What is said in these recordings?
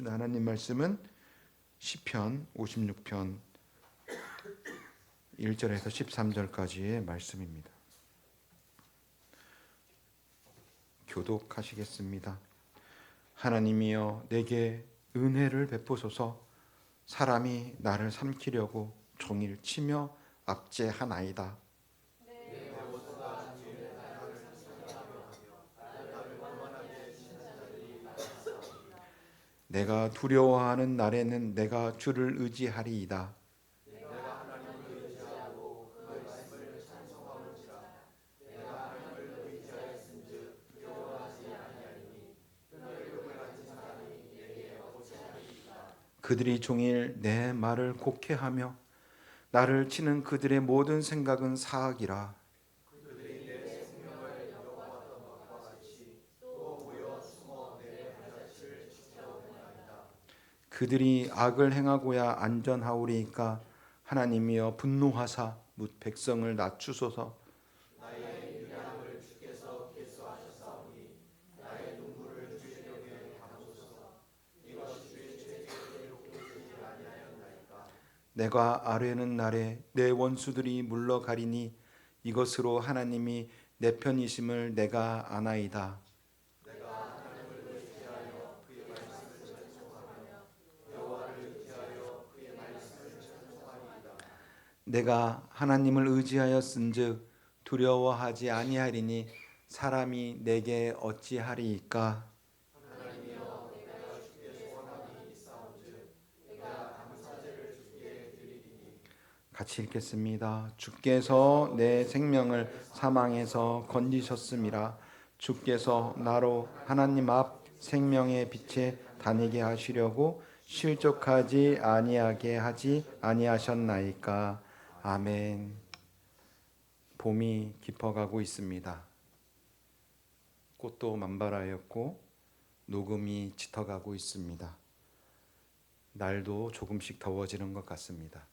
하나님 말씀은 시편 56편 1절에서 13절까지의 말씀입니다. 교독하시겠습니다. 하나님이여 내게 은혜를 베푸소서. 사람이 나를 삼키려고 종일 치며 압제하나이다. 내가 두려워하는 날에는 내가 주를 의지하리이다. 그들이 종일 내 말을 곡해하며 나를 치는 그들의 모든 생각은 사악이라. 그들이 악을 행하고야 안전하오리이까. 하나님이여 분노하사 뭇 백성을 낮추소서. 내가 아뢰는 날에 내 원수들이 물러가리니 이것으로 하나님이 내 편이심을 내가 아나이다. 내가 하나님을 의지하였은즉 두려워하지 아니하리니 사람이 내게 어찌하리이까. 같이 읽겠습니다. 주께서 내 생명을 사망에서 건지셨음이라. 주께서 나로 하나님 앞 생명의 빛에 다니게 하시려고 실족하지 아니하게 하지 아니하셨나이까. 아멘. 봄이 깊어가고 있습니다. 꽃도 만발하였고 녹음이 짙어가고 있습니다. 날도 조금씩 더워지는 것 같습니다.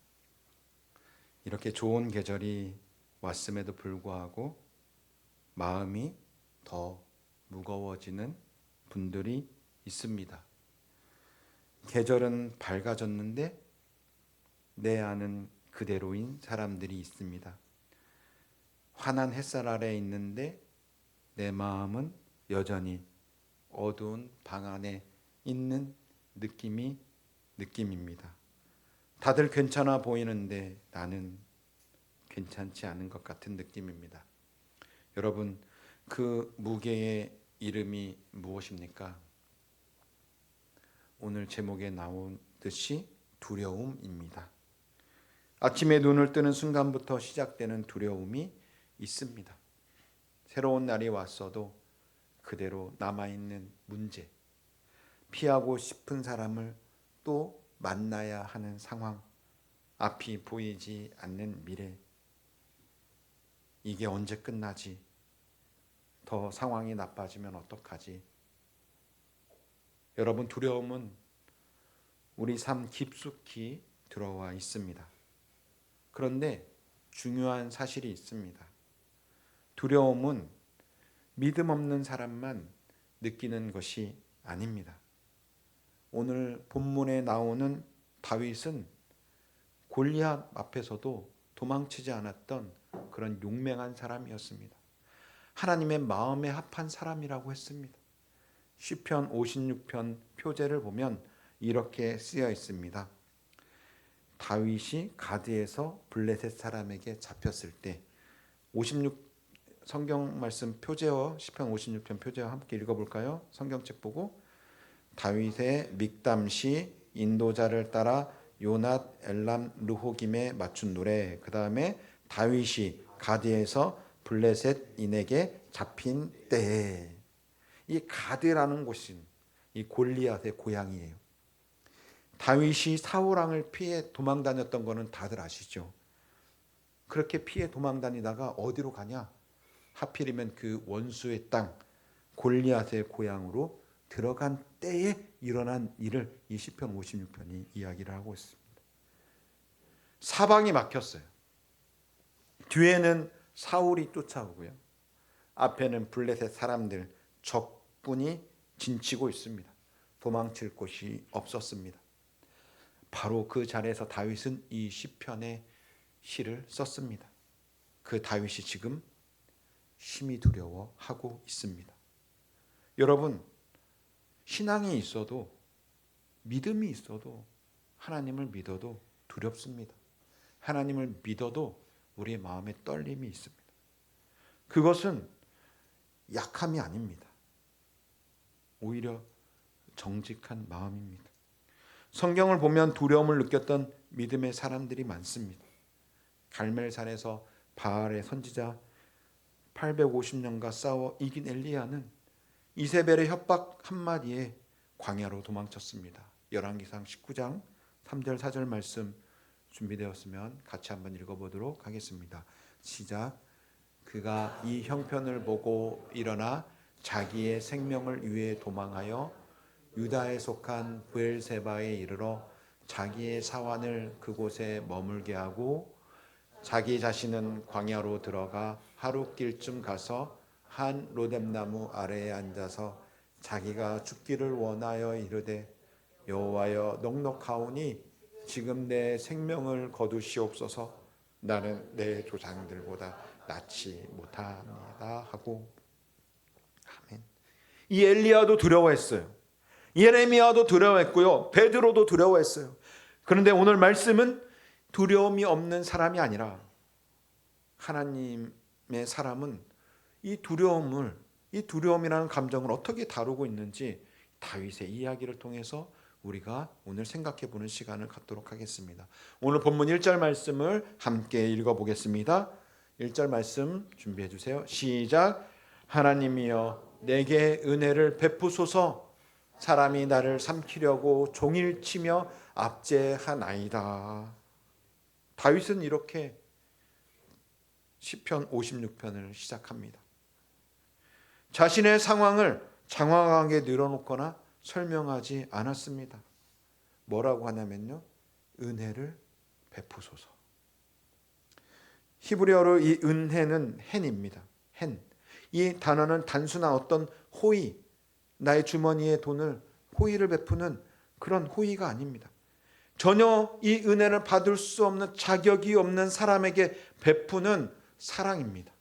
이렇게 좋은 계절이 왔음에도 불구하고 마음이 더 무거워지는 분들이 있습니다. 계절은 밝아졌는데 내 안은 그대로인 사람들이 있습니다. 환한 햇살 아래에 있는데 내 마음은 여전히 어두운 방 안에 있는 느낌입니다. 다들 괜찮아 보이는데 나는 괜찮지 않은 것 같은 느낌입니다. 여러분, 그 무게의 이름이 무엇입니까? 오늘 제목에 나온 듯이 두려움입니다. 아침에 눈을 뜨는 순간부터 시작되는 두려움이 있습니다. 새로운 날이 왔어도 그대로 남아있는 문제, 피하고 싶은 사람을 또 만나야 하는 상황, 앞이 보이지 않는 미래, 이게 언제 끝나지? 더 상황이 나빠지면 어떡하지? 여러분, 두려움은 우리 삶 깊숙이 들어와 있습니다. 그런데 중요한 사실이 있습니다. 두려움은 믿음 없는 사람만 느끼는 것이 아닙니다. 오늘 본문에 나오는 다윗은 골리앗 앞에서도 도망치지 않았던 그런 용맹한 사람이었습니다. 하나님의 마음에 합한 사람이라고 했습니다. 시편 56편 표제를 보면 이렇게 쓰여 있습니다. 다윗이 가드에서 블레셋 사람에게 잡혔을 때 56 성경 말씀 표제어 시편 56편 표제와 함께 읽어볼까요? 성경책 보고 다윗의 믹담시 인도자를 따라 요낫 엘람 르호김에 맞춘 노래. 그 다음에 다윗이 가드에서 블레셋인에게 잡힌 때에. 이 가드라는 곳은 이 골리앗의 고향이에요. 다윗이 사울왕을 피해 도망 다녔던 거는 다들 아시죠? 그렇게 피해 도망 다니다가 어디로 가냐? 하필이면 그 원수의 땅 골리앗의 고향으로 들어간 때에 일어난 일을 이 시편 56편이 이야기를 하고 있습니다. 사방이 막혔어요. 뒤에는 사울이 쫓아오고요. 앞에는 블레셋 사람들 적군이 진치고 있습니다. 도망칠 곳이 없었습니다. 바로 그 자리에서 다윗은 이 시편의 시를 썼습니다. 그 다윗이 지금 심히 두려워하고 있습니다. 여러분, 신앙이 있어도, 믿음이 있어도, 하나님을 믿어도 두렵습니다. 하나님을 믿어도 우리의 마음에 떨림이 있습니다. 그것은 약함이 아닙니다. 오히려 정직한 마음입니다. 성경을 보면 두려움을 느꼈던 믿음의 사람들이 많습니다. 갈멜산에서 바알의 선지자 850년과 싸워 이긴 엘리야는 이세벨의 협박 한마디에 광야로 도망쳤습니다. 열왕기상 19장 3절 4절 말씀 준비되었으면 같이 한번 읽어보도록 하겠습니다. 시작. 그가 이 형편을 보고 일어나 자기의 생명을 위해 도망하여 유다에 속한 브엘세바에 이르러 자기의 사환을 그곳에 머물게 하고 자기 자신은 광야로 들어가 하룻길쯤 가서 한 로뎀나무 아래에 앉아서 자기가 죽기를 원하여 이르되 여호와여 넉넉하오니 지금 내 생명을 거두시옵소서. 나는 내 조상들보다 낫지 못합니다 하고. 아멘. 이 엘리야도 두려워했어요. 예레미야도 두려워했고요. 베드로도 두려워했어요. 그런데 오늘 말씀은 두려움이 없는 사람이 아니라 하나님의 사람은 이 두려움이라는 감정을 어떻게 다루고 있는지 다윗의 이야기를 통해서 우리가 오늘 생각해 보는 시간을 갖도록 하겠습니다. 오늘 본문 1절 말씀을 함께 읽어보겠습니다. 1절 말씀 준비해 주세요. 시작. 하나님이여 내게 은혜를 베푸소서. 사람이 나를 삼키려고 종일 치며 압제하나이다. 다윗은 이렇게 시편 56편을 시작합니다. 자신의 상황을 장황하게 늘어놓거나 설명하지 않았습니다. 뭐라고 하냐면요, 은혜를 베푸소서. 히브리어로 이 은혜는 hen입니다. hen. 이 단어는 단순한 어떤 호의, 나의 주머니에 돈을 호의를 베푸는 그런 호의가 아닙니다. 전혀 이 은혜를 받을 수 없는, 자격이 없는 사람에게 베푸는 사랑입니다.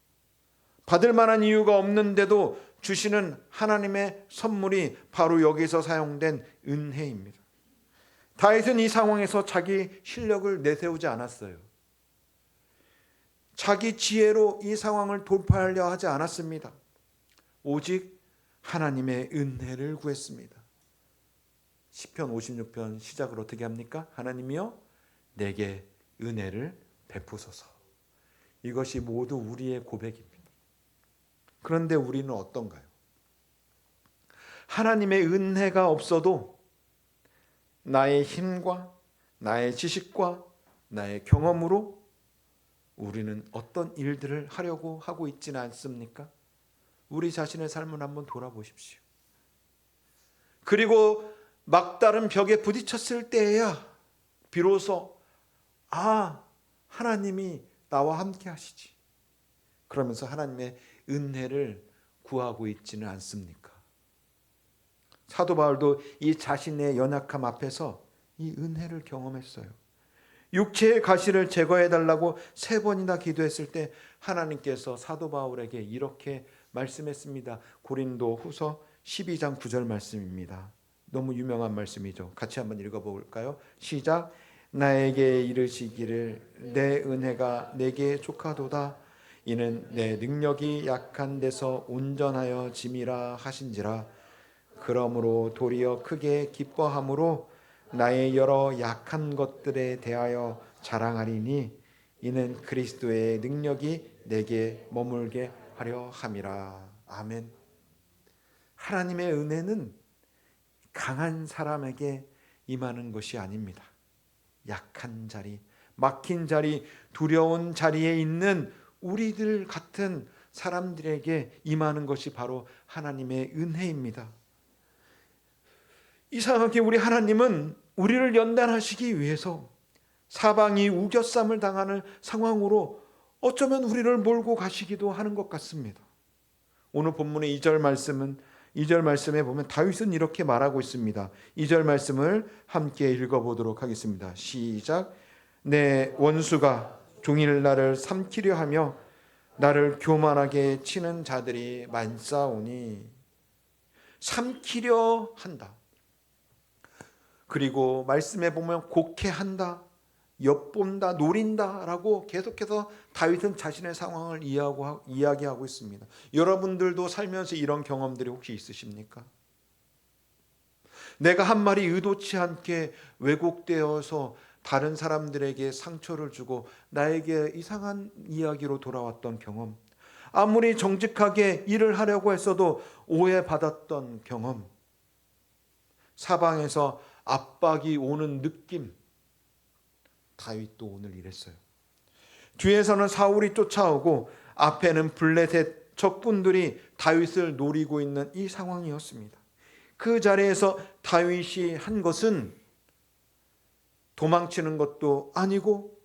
받을 만한 이유가 없는데도 주시는 하나님의 선물이 바로 여기서 사용된 은혜입니다. 다윗은 이 상황에서 자기 실력을 내세우지 않았어요. 자기 지혜로 이 상황을 돌파하려 하지 않았습니다. 오직 하나님의 은혜를 구했습니다. 시편 56편 시작을 어떻게 합니까? 하나님이여 내게 은혜를 베푸소서. 이것이 모두 우리의 고백입니다. 그런데 우리는 어떤가요? 하나님의 은혜가 없어도 나의 힘과 나의 지식과 나의 경험으로 우리는 어떤 일들을 하려고 하고 있지는 않습니까? 우리 자신의 삶을 한번 돌아보십시오. 그리고 막다른 벽에 부딪혔을 때에야 비로소 하나님이 나와 함께 하시지. 그러면서 하나님의 은혜를 구하고 있지는 않습니까? 사도 바울도 이 자신의 연약함 앞에서 이 은혜를 경험했어요. 육체의 가시를 제거해달라고 3번이나 기도했을 때 하나님께서 사도 바울에게 이렇게 말씀했습니다. 고린도 후서 12장 9절 말씀입니다. 너무 유명한 말씀이죠. 같이 한번 읽어볼까요? 시작. 나에게 이르시기를 내 은혜가 내게 족하도다. 이는 내 능력이 약한 데서 온전하여 짐이라 하신지라. 그러므로 도리어 크게 기뻐함으로 나의 여러 약한 것들에 대하여 자랑하리니 이는 그리스도의 능력이 내게 머물게 하려 함이라. 아멘. 하나님의 은혜는 강한 사람에게 임하는 것이 아닙니다. 약한 자리, 막힌 자리, 두려운 자리에 있는 우리들 같은 사람들에게 임하는 것이 바로 하나님의 은혜입니다. 이상하게 우리 하나님은 우리를 연단하시기 위해서 사방이 우겨쌈을 당하는 상황으로 어쩌면 우리를 몰고 가시기도 하는 것 같습니다. 오늘 본문의 2절 말씀은 2절 말씀에 보면 다윗은 이렇게 말하고 있습니다. 2절 말씀을 함께 읽어보도록 하겠습니다. 시작. 내 원수가 종일 나를 삼키려 하며 나를 교만하게 치는 자들이 많사오니. 삼키려 한다. 그리고 말씀에 보면 곡해한다, 엿본다, 노린다라고 계속해서 다윗은 자신의 상황을 이야기하고 있습니다. 여러분들도 살면서 이런 경험들이 혹시 있으십니까? 내가 한 말이 의도치 않게 왜곡되어서 다른 사람들에게 상처를 주고 나에게 이상한 이야기로 돌아왔던 경험, 아무리 정직하게 일을 하려고 했어도 오해받았던 경험, 사방에서 압박이 오는 느낌. 다윗도 오늘 이랬어요. 뒤에서는 사울이 쫓아오고 앞에는 블레셋 적군들이 다윗을 노리고 있는 이 상황이었습니다. 그 자리에서 다윗이 한 것은 도망치는 것도 아니고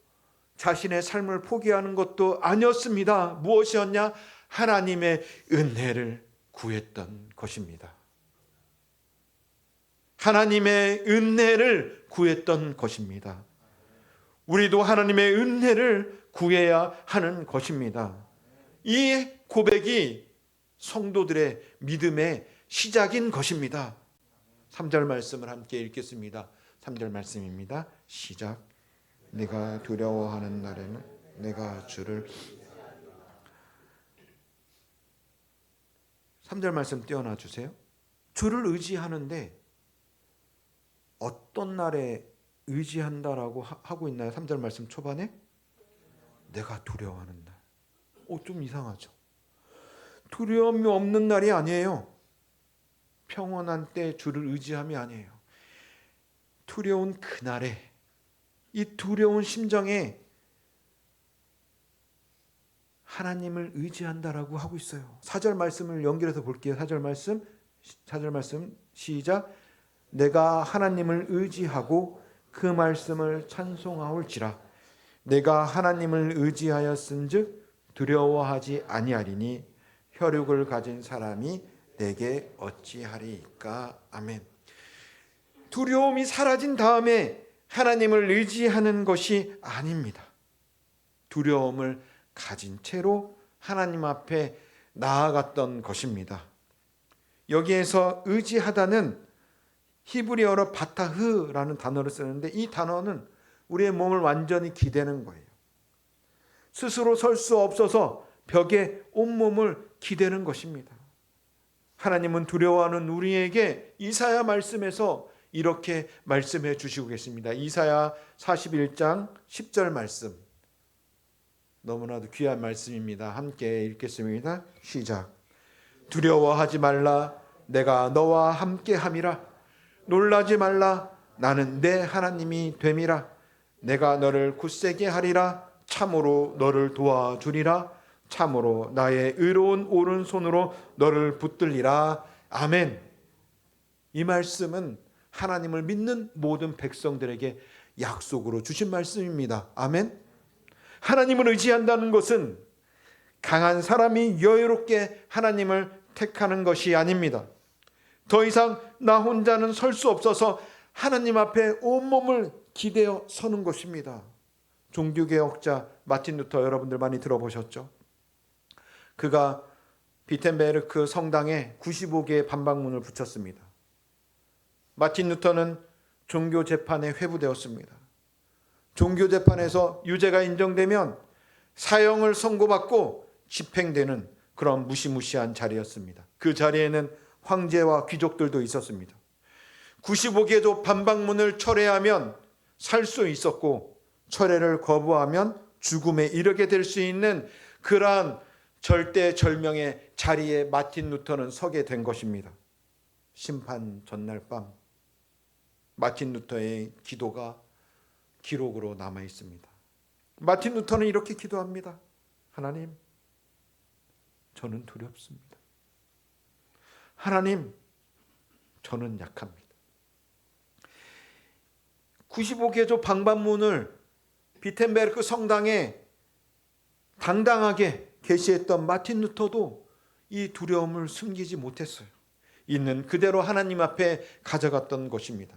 자신의 삶을 포기하는 것도 아니었습니다. 무엇이었냐? 하나님의 은혜를 구했던 것입니다. 하나님의 은혜를 구했던 것입니다. 우리도 하나님의 은혜를 구해야 하는 것입니다. 이 고백이 성도들의 믿음의 시작인 것입니다. 3절 말씀을 함께 읽겠습니다. 3절 말씀입니다. 시작. 내가 두려워하는 날에는 내가 주를. 3절 말씀 띄워놔 주세요. 주를 의지하는데 어떤 날에 의지한다라고 하고 있나요? 3절 말씀 초반에 내가 두려워하는 날. 좀 이상하죠. 두려움이 없는 날이 아니에요. 평온한 때 주를 의지함이 아니에요. 두려운 그날에, 이 두려운 심정에 하나님을 의지한다라고 하고 있어요. 4절 말씀을 연결해서 볼게요. 4절 말씀 시작. 내가 하나님을 의지하고 그 말씀을 찬송하올지라. 내가 하나님을 의지하였은즉 두려워하지 아니하리니 혈육을 가진 사람이 내게 어찌하리이까. 아멘. 두려움이 사라진 다음에 하나님을 의지하는 것이 아닙니다. 두려움을 가진 채로 하나님 앞에 나아갔던 것입니다. 여기에서 의지하다는 히브리어로 바타흐라는 단어를 쓰는데 이 단어는 우리의 몸을 완전히 기대는 거예요. 스스로 설 수 없어서 벽에 온몸을 기대는 것입니다. 하나님은 두려워하는 우리에게 이사야 말씀에서 이렇게 말씀해 주시고 계십니다. 이사야 41장 10절 말씀. 너무나도 귀한 말씀입니다. 함께 읽겠습니다. 시작. 두려워하지 말라. 내가 너와 함께 함이라. 놀라지 말라. 나는 내 하나님이 됨이라. 내가 너를 굳세게 하리라. 참으로 너를 도와주리라. 참으로 나의 의로운 오른손으로 너를 붙들리라. 아멘. 이 말씀은 하나님을 믿는 모든 백성들에게 약속으로 주신 말씀입니다. 아멘. 하나님을 의지한다는 것은 강한 사람이 여유롭게 하나님을 택하는 것이 아닙니다. 더 이상 나 혼자는 설 수 없어서 하나님 앞에 온몸을 기대어 서는 것입니다. 종교개혁자 마틴 루터 여러분들 많이 들어보셨죠? 그가 비텐베르크 성당에 95개의 반박문을 붙였습니다. 마틴 루터는 종교재판에 회부되었습니다. 종교재판에서 유죄가 인정되면 사형을 선고받고 집행되는 그런 무시무시한 자리였습니다. 그 자리에는 황제와 귀족들도 있었습니다. 95개조 반박문을 철회하면 살 수 있었고 철회를 거부하면 죽음에 이르게 될 수 있는 그러한 절대절명의 자리에 마틴 루터는 서게 된 것입니다. 심판 전날 밤 마틴 루터의 기도가 기록으로 남아 있습니다. 마틴 루터는 이렇게 기도합니다. 하나님, 저는 두렵습니다. 하나님, 저는 약합니다. 95개조 방반문을 비텐베르크 성당에 당당하게 게시했던 마틴 루터도 이 두려움을 숨기지 못했어요. 있는 그대로 하나님 앞에 가져갔던 것입니다.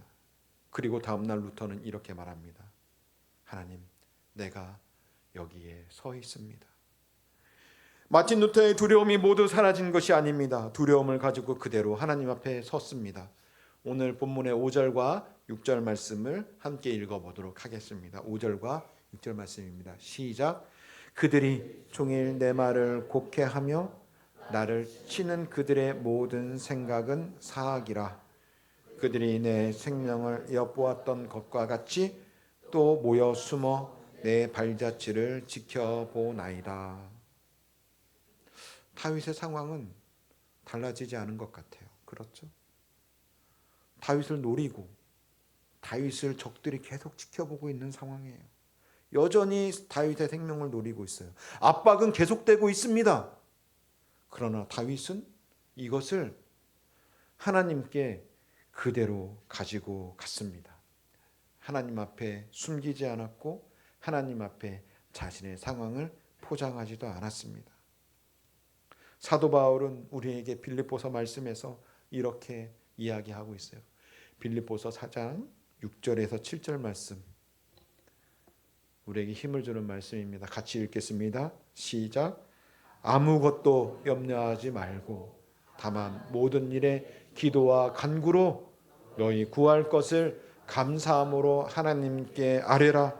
그리고 다음날 루터는 이렇게 말합니다. 하나님, 내가 여기에 서 있습니다. 마틴 루터의 두려움이 모두 사라진 것이 아닙니다. 두려움을 가지고 그대로 하나님 앞에 섰습니다. 오늘 본문의 5절과 6절 말씀을 함께 읽어보도록 하겠습니다. 5절과 6절 말씀입니다. 시작. 그들이 종일 내 말을 곡해하며 나를 치는 그들의 모든 생각은 사악이라. 그들이 내 생명을 엿보았던 것과 같이 또 모여 숨어 내 발자취를 지켜보나이다. 다윗의 상황은 달라지지 않은 것 같아요. 그렇죠? 다윗을 노리고 다윗을 적들이 계속 지켜보고 있는 상황이에요. 여전히 다윗의 생명을 노리고 있어요. 압박은 계속되고 있습니다. 그러나 다윗은 이것을 하나님께 그대로 가지고 갔습니다. 하나님 앞에 숨기지 않았고 하나님 앞에 자신의 상황을 포장하지도 않았습니다. 사도 바울은 우리에게 빌립보서 말씀에서 이렇게 이야기하고 있어요. 빌립보서 4장 6절에서 7절 말씀, 우리에게 힘을 주는 말씀입니다. 같이 읽겠습니다. 시작. 아무것도 염려하지 말고 다만 모든 일에 기도와 간구로 너희 구할 것을 감사함으로 하나님께 아뢰라.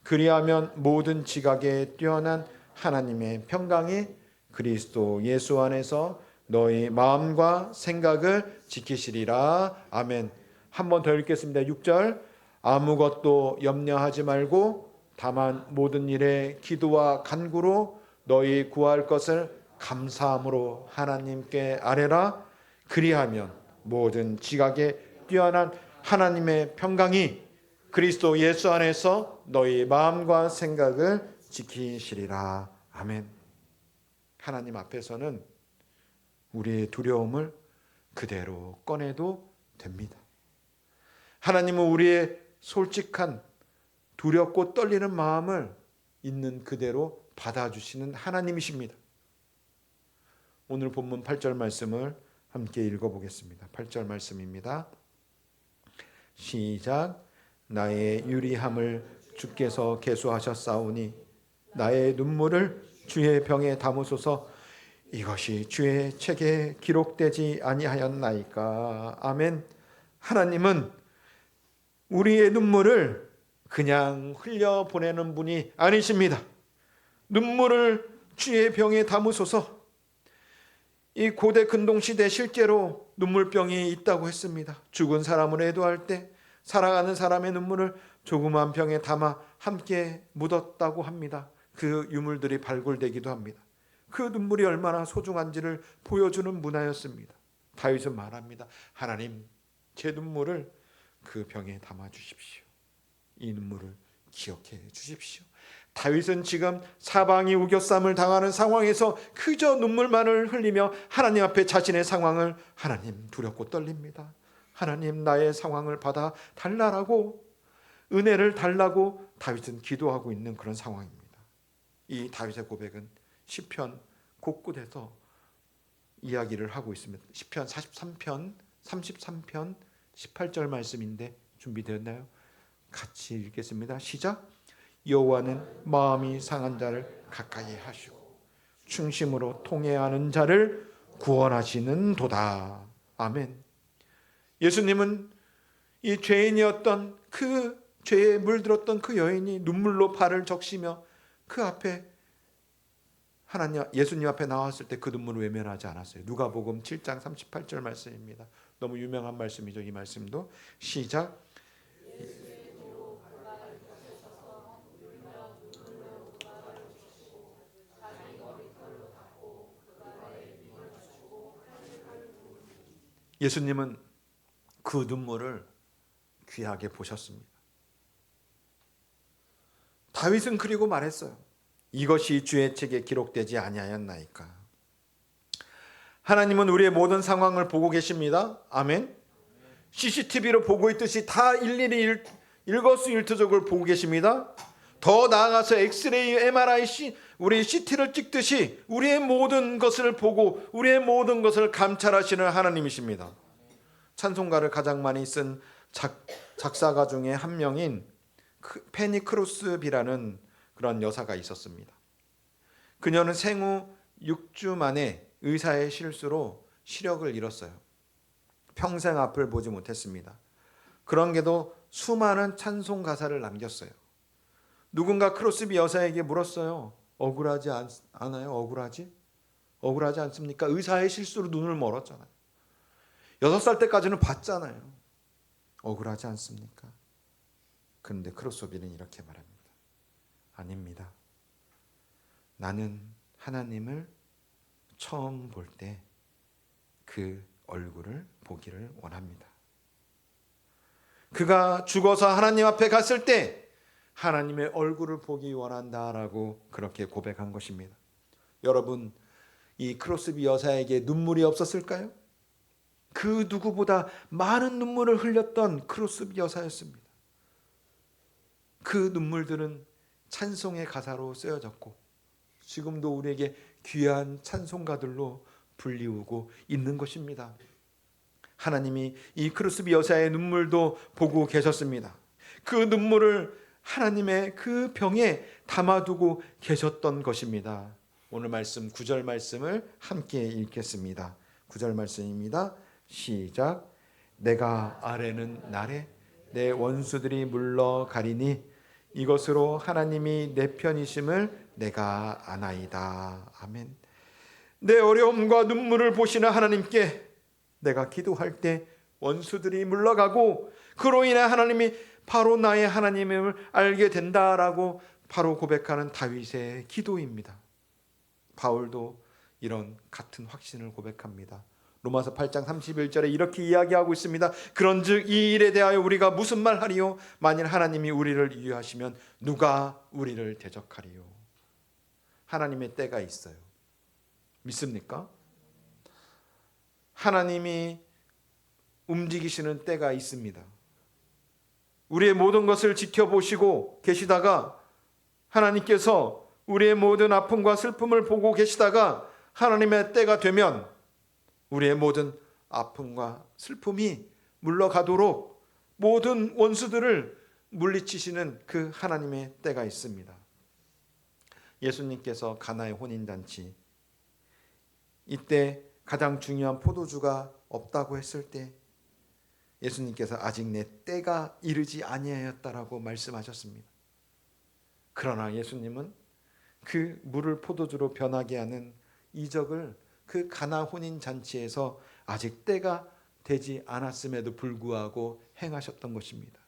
그리하면 모든 지각에 뛰어난 하나님의 평강이 그리스도 예수 안에서 너희 마음과 생각을 지키시리라. 아멘. 한 번 더 읽겠습니다. 6절. 아무것도 염려하지 말고 다만 모든 일에 기도와 간구로 너희 구할 것을 감사함으로 하나님께 아뢰라. 그리하면 모든 지각에 뛰어난 하나님의 평강이 그리스도 예수 안에서 너희 마음과 생각을 지키시리라. 아멘. 하나님 앞에서는 우리의 두려움을 그대로 꺼내도 됩니다. 하나님은 우리의 솔직한 두렵고 떨리는 마음을 있는 그대로 받아주시는 하나님이십니다. 오늘 본문 8절 말씀을 함께 읽어보겠습니다. 8절 말씀입니다. 시작. 나의 유리함을 주께서 계수하셨사오니 나의 눈물을 주의 병에 담으소서. 이것이 주의 책에 기록되지 아니하였나이까. 아멘. 하나님은 우리의 눈물을 그냥 흘려보내는 분이 아니십니다. 눈물을 주의 병에 담으소서. 이 고대 근동시대 실제로 눈물병이 있다고 했습니다. 죽은 사람을 애도할 때 살아가는 사람의 눈물을 조그만 병에 담아 함께 묻었다고 합니다. 그 유물들이 발굴되기도 합니다. 그 눈물이 얼마나 소중한지를 보여주는 문화였습니다. 다윗은 말합니다. 하나님, 제 눈물을 그 병에 담아 주십시오. 이 눈물을 기억해 주십시오. 다윗은 지금 사방이 우겨쌈을 당하는 상황에서 그저 눈물만을 흘리며 하나님 앞에 자신의 상황을, 하나님 두렵고 떨립니다. 하나님 나의 상황을 받아 달라라고, 은혜를 달라고 다윗은 기도하고 있는 그런 상황입니다. 이 다윗의 고백은 시편 곳곳에서 이야기를 하고 있습니다. 시편 43편 33편 18절 말씀인데 준비되었나요? 같이 읽겠습니다. 시작. 여호와는 마음이 상한 자를 가까이 하시고 충심으로 통회하는 자를 구원하시는 도다. 아멘. 예수님은 이 죄인이었던, 그 죄에 물들었던 그 여인이 눈물로 발을 적시며 그 앞에 하나님, 예수님 앞에 나왔을 때 그 눈물을 외면하지 않았어요. 누가복음 7장 38절 말씀입니다. 너무 유명한 말씀이죠. 이 말씀도 시작. 예수님은 그 눈물을 귀하게 보셨습니다. 다윗은 그리고 말했어요. 이것이 주의 책에 기록되지 아니하였나이까. 하나님은 우리의 모든 상황을 보고 계십니다. 아멘. CCTV로 보고 있듯이 다 일일이 일거수일투족을 보고 계십니다. 더 나아가서 엑스레이, MRI, 우리 CT를 찍듯이 우리의 모든 것을 보고 우리의 모든 것을 감찰하시는 하나님이십니다. 찬송가를 가장 많이 쓴 작사가 중에 한 명인 페니 크로스비라는 그런 여사가 있었습니다. 그녀는 생후 6주 만에 의사의 실수로 시력을 잃었어요. 평생 앞을 보지 못했습니다. 그런데도 수많은 찬송 가사를 남겼어요. 누군가 크로스비 여사에게 물었어요. 억울하지 않아요? 억울하지 않습니까? 의사의 실수로 눈을 멀었잖아요. 6살 때까지는 봤잖아요. 억울하지 않습니까? 그런데 크로스비는 이렇게 말합니다. 아닙니다. 나는 하나님을 처음 볼 때 그 얼굴을 보기를 원합니다. 그가 죽어서 하나님 앞에 갔을 때 하나님의 얼굴을 보기 원한다라고 그렇게 고백한 것입니다. 여러분, 이 크로스비 여사에게 눈물이 없었을까요? 그 누구보다 많은 눈물을 흘렸던 크로스비 여사였습니다. 그 눈물들은 찬송의 가사로 쓰여졌고 지금도 우리에게 귀한 찬송가들로 불리우고 있는 것입니다. 하나님이 이 크로스비 여사의 눈물도 보고 계셨습니다. 그 눈물을 하나님의 그 병에 담아두고 계셨던 것입니다. 오늘 말씀 9절 말씀을 함께 읽겠습니다. 9절 말씀입니다. 시작. 내가 아뢰는 날에 내 원수들이 물러가리니 이것으로 하나님이 내 편이심을 내가 아나이다. 아멘. 내 어려움과 눈물을 보시는 하나님께 내가 기도할 때 원수들이 물러가고 그로 인해 하나님이 바로 나의 하나님임을 알게 된다라고 바로 고백하는 다윗의 기도입니다. 바울도 이런 같은 확신을 고백합니다. 로마서 8장 31절에 이렇게 이야기하고 있습니다. 그런즉 이 일에 대하여 우리가 무슨 말하리요? 만일 하나님이 우리를 유하시면 누가 우리를 대적하리요? 하나님의 때가 있어요. 믿습니까? 하나님이 움직이시는 때가 있습니다. 우리의 모든 것을 지켜보시고 계시다가 하나님께서 우리의 모든 아픔과 슬픔을 보고 계시다가 하나님의 때가 되면 우리의 모든 아픔과 슬픔이 물러가도록 모든 원수들을 물리치시는 그 하나님의 때가 있습니다. 예수님께서 가나의 혼인잔치, 이때 가장 중요한 포도주가 없다고 했을 때 예수님께서 아직 내 때가 이르지 아니하였다라고 말씀하셨습니다. 그러나 예수님은 그 물을 포도주로 변하게 하는 이적을 그 가나 혼인 잔치에서 아직 때가 되지 않았음에도 불구하고 행하셨던 것입니다.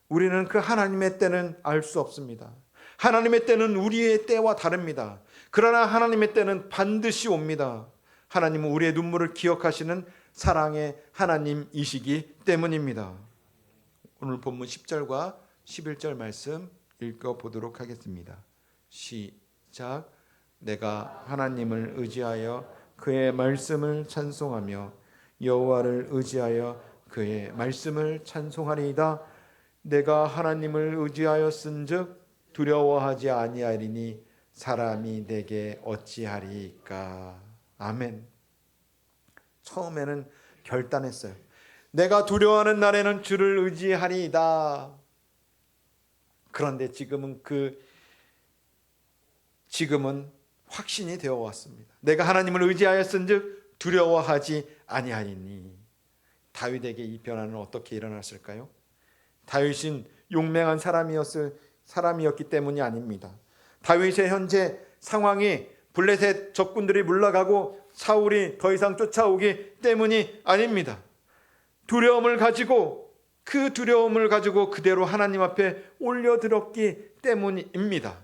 우리는 그 하나님의 때는 알 수 없습니다. 하나님의 때는 우리의 때와 다릅니다. 그러나 하나님의 때는 반드시 옵니다. 하나님은 우리의 눈물을 기억하시는 사랑의 하나님이시기 때문입니다. 오늘 본문 10절과 11절 말씀 읽어보도록 하겠습니다. 시작. 내가 하나님을 의지하여 그의 말씀을 찬송하며 여호와를 의지하여 그의 말씀을 찬송하리이다. 내가 하나님을 의지하였은즉 두려워하지 아니하리니 사람이 내게 어찌하리이까. 아멘. 처음에는 결단했어요. 내가 두려워하는 날에는 주를 의지하리이다. 그런데 지금은 확신이 되어 왔습니다. 내가 하나님을 의지하였은즉 두려워하지 아니하리니. 다윗에게 이 변화는 어떻게 일어났을까요? 다윗은 용맹한 사람이었기 때문이 아닙니다. 다윗의 현재 상황이 블레셋 적군들이 물러가고 사울이 더 이상 쫓아오기 때문이 아닙니다. 두려움을 가지고 그대로 하나님 앞에 올려드렸기 때문입니다.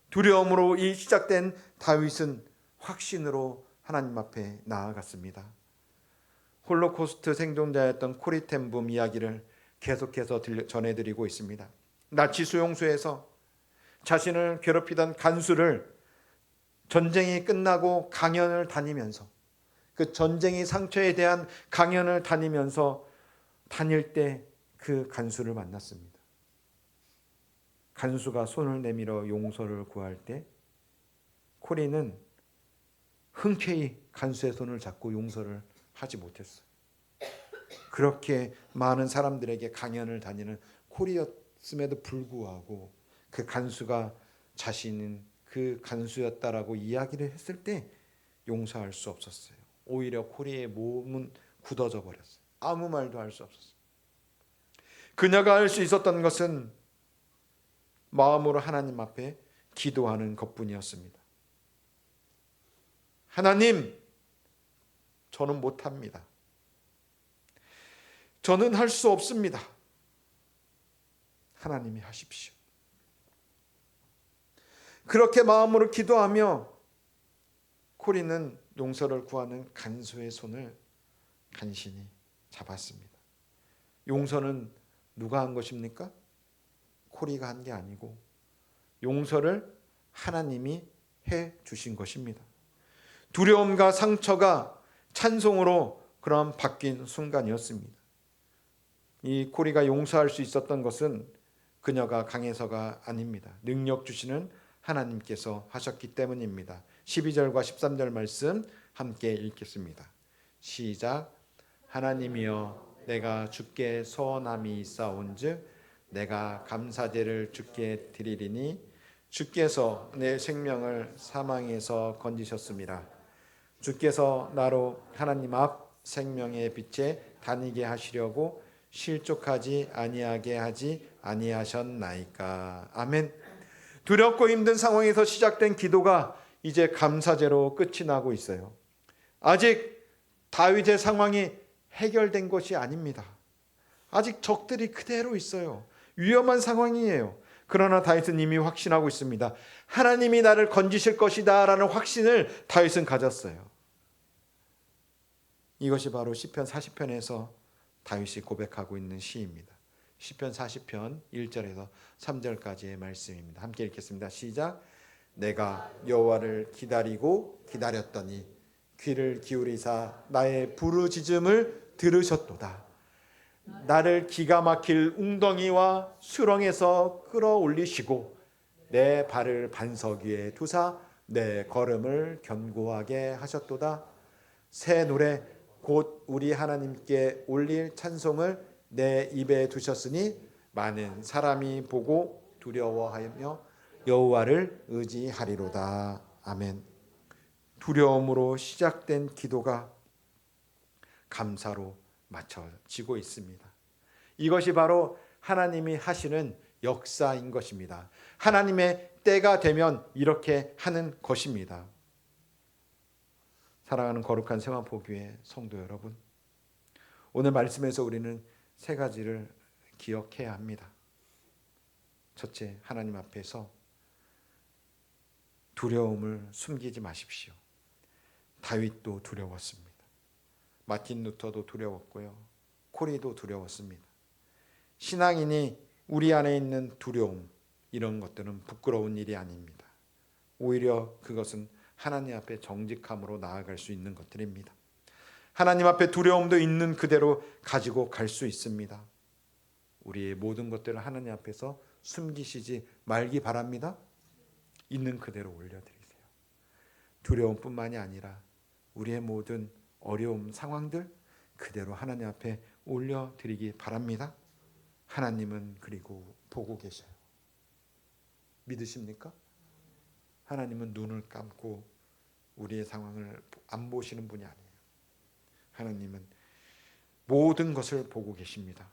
두려움으로 시작된 다윗은 확신으로 하나님 앞에 나아갔습니다. 홀로코스트 생존자였던 코리 텐붐 이야기를 계속해서 전해드리고 있습니다. 나치 수용소에서 자신을 괴롭히던 간수를 전쟁이 끝나고 강연을 다니면서 그 전쟁의 상처에 대한 강연을 다닐 때 그 간수를 만났습니다. 간수가 손을 내밀어 용서를 구할 때 코리는 흔쾌히 간수의 손을 잡고 용서를 하지 못했어요. 그렇게 많은 사람들에게 강연을 다니는 코리였음에도 불구하고 그 간수가 자신은 그 간수였다라고 이야기를 했을 때 용서할 수 없었어요. 오히려 코리의 몸은 굳어져 버렸어요. 아무 말도 할 수 없었어요. 그녀가 할 수 있었던 것은 마음으로 하나님 앞에 기도하는 것뿐이었습니다. 하나님, 저는 못합니다. 저는 할 수 없습니다. 하나님이 하십시오. 그렇게 마음으로 기도하며 코리는 용서를 구하는 간수의 손을 간신히 잡았습니다. 용서는 누가 한 것입니까? 코리가 한 게 아니고 용서를 하나님이 해 주신 것입니다. 두려움과 상처가 찬송으로 그런 바뀐 순간이었습니다. 이 코리가 용서할 수 있었던 것은 그녀가 강해서가 아닙니다. 능력 주시는 하나님께서 하셨기 때문입니다. 12절과 13절 말씀 함께 읽겠습니다. 시작. 하나님이여, 내가 주께 소원함이 있사온즉 내가 감사제를 주께 드리리니 주께서 내 생명을 사망에서 건지셨습니다. 주께서 나로 하나님 앞 생명의 빛에 다니게 하시려고 실족하지 아니하게 하지 아니하셨나이까. 아멘. 두렵고 힘든 상황에서 시작된 기도가 이제 감사제로 끝이 나고 있어요. 아직 다윗의 상황이 해결된 것이 아닙니다. 아직 적들이 그대로 있어요. 위험한 상황이에요. 그러나 다윗은 이미 확신하고 있습니다. 하나님이 나를 건지실 것이다 라는 확신을 다윗은 가졌어요. 이것이 바로 시편 40편에서 다윗이 고백하고 있는 시입니다. 시편 40편 1절에서 3절까지의 말씀입니다. 함께 읽겠습니다. 시작. 내가 여호와를 기다리고 기다렸더니 귀를 기울이사 나의 부르짖음을 들으셨도다. 나를 기가 막힐 웅덩이와 수렁에서 끌어올리시고 내 발을 반석 위에 두사 내 걸음을 견고하게 하셨도다. 새 노래 곧 우리 하나님께 올릴 찬송을 내 입에 두셨으니 많은 사람이 보고 두려워하며 여호와를 의지하리로다. 아멘. 두려움으로 시작된 기도가 감사로 맞춰지고 있습니다. 이것이 바로 하나님이 하시는 역사인 것입니다. 하나님의 때가 되면 이렇게 하는 것입니다. 사랑하는 거룩한 세마포교회 성도 여러분, 오늘 말씀에서 우리는 세 가지를 기억해야 합니다. 첫째, 하나님 앞에서 두려움을 숨기지 마십시오. 다윗도 두려웠습니다. 마틴 루터도 두려웠고요. 코리도 두려웠습니다. 신앙인이 우리 안에 있는 두려움, 이런 것들은 부끄러운 일이 아닙니다. 오히려 그것은 하나님 앞에 정직함으로 나아갈 수 있는 것들입니다. 하나님 앞에 두려움도 있는 그대로 가지고 갈 수 있습니다. 우리의 모든 것들을 하나님 앞에서 숨기시지 말기 바랍니다. 있는 그대로 올려드리세요. 두려움뿐만이 아니라 우리의 모든 어려움 상황들 그대로 하나님 앞에 올려드리기 바랍니다. 하나님은 그리고 보고 계셔요. 믿으십니까? 하나님은 눈을 감고 우리의 상황을 안 보시는 분이 아니에요. 하나님은 모든 것을 보고 계십니다.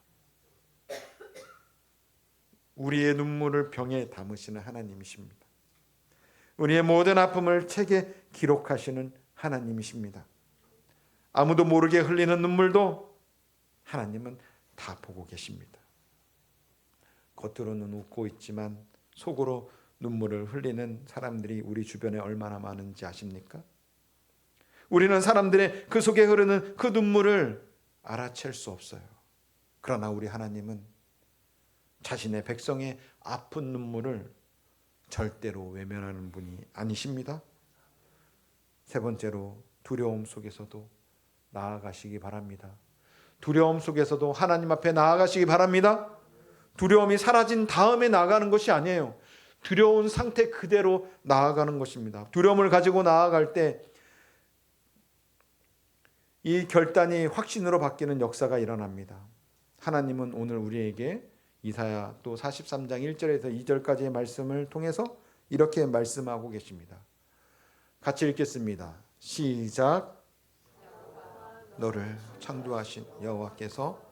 우리의 눈물을 병에 담으시는 하나님이십니다. 우리의 모든 아픔을 책에 기록하시는 하나님이십니다. 아무도 모르게 흘리는 눈물도 하나님은 다 보고 계십니다. 겉으로는 웃고 있지만 속으로 눈물을 흘리는 사람들이 우리 주변에 얼마나 많은지 아십니까? 우리는 사람들의 그 속에 흐르는 그 눈물을 알아챌 수 없어요. 그러나 우리 하나님은 자신의 백성의 아픈 눈물을 절대로 외면하는 분이 아니십니다. 세 번째로 두려움 속에서도 나아가시기 바랍니다. 두려움 속에서도 하나님 앞에 나아가시기 바랍니다. 두려움이 사라진 다음에 나아가는 것이 아니에요. 두려운 상태 그대로 나아가는 것입니다. 두려움을 가지고 나아갈 때 이 결단이 확신으로 바뀌는 역사가 일어납니다. 하나님은 오늘 우리에게 이사야 또 43장 1절에서 2절까지의 말씀을 통해서 이렇게 말씀하고 계십니다. 같이 읽겠습니다. 시작. 너를 창조하신 여호와께서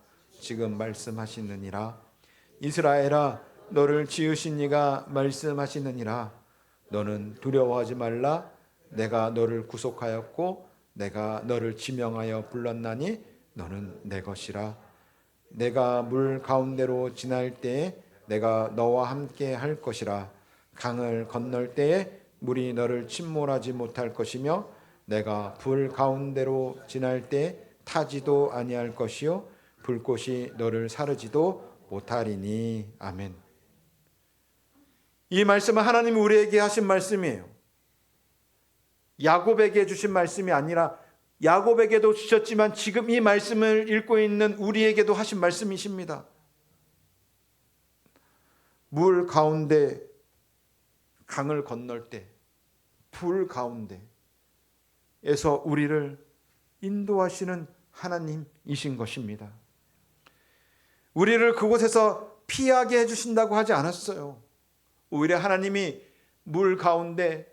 지금 말씀하시느니라. 이스라엘아, 너를 지으신 이가 말씀하시느니라. 너는 두려워하지 말라. 내가 너를 구속하였고 내가 너를 지명하여 불렀나니 너는 내 것이라. 내가 물 가운데로 지날 때에 내가 너와 함께 할 것이라. 강을 건널 때에 물이 너를 침몰하지 못할 것이며 내가 불 가운데로 지날 때 타지도 아니할 것이요 불꽃이 너를 사르지도 못하리니. 아멘. 이 말씀은 하나님이 우리에게 하신 말씀이에요. 야곱에게 주신 말씀이 아니라 야곱에게도 주셨지만 지금 이 말씀을 읽고 있는 우리에게도 하신 말씀이십니다. 물 가운데 강을 건널 때 불 가운데에서 우리를 인도하시는 하나님이신 것입니다. 우리를 그곳에서 피하게 해주신다고 하지 않았어요. 오히려 하나님이 물 가운데,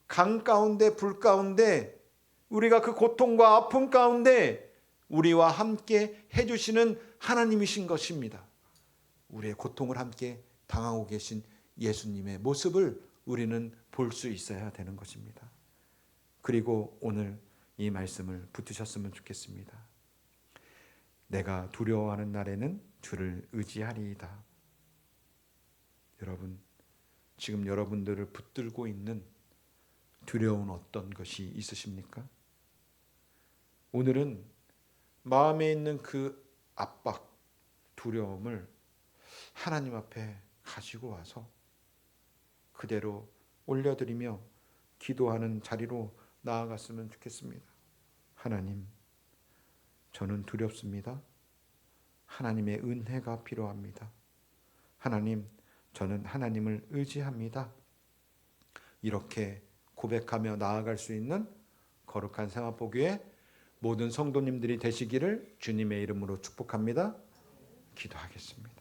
강 가운데, 불 가운데, 우리가 그 고통과 아픔 가운데 우리와 함께 해주시는 하나님이신 것입니다. 우리의 고통을 함께 당하고 계신 예수님의 모습을 우리는 볼 수 있어야 되는 것입니다. 그리고 오늘 이 말씀을 붙드셨으면 좋겠습니다. 내가 두려워하는 날에는 주를 의지하리이다. 여러분, 지금 여러분들을 붙들고 있는 두려운 어떤 것이 있으십니까? 오늘은 마음에 있는 그 압박, 두려움을 하나님 앞에 가지고 와서 그대로 올려드리며 기도하는 자리로 나아갔으면 좋겠습니다. 하나님, 저는 두렵습니다. 하나님의 은혜가 필요합니다. 하나님, 저는 하나님을 의지합니다. 이렇게 고백하며 나아갈 수 있는 거룩한 생활보교의 모든 성도님들이 되시기를 주님의 이름으로 축복합니다. 기도하겠습니다.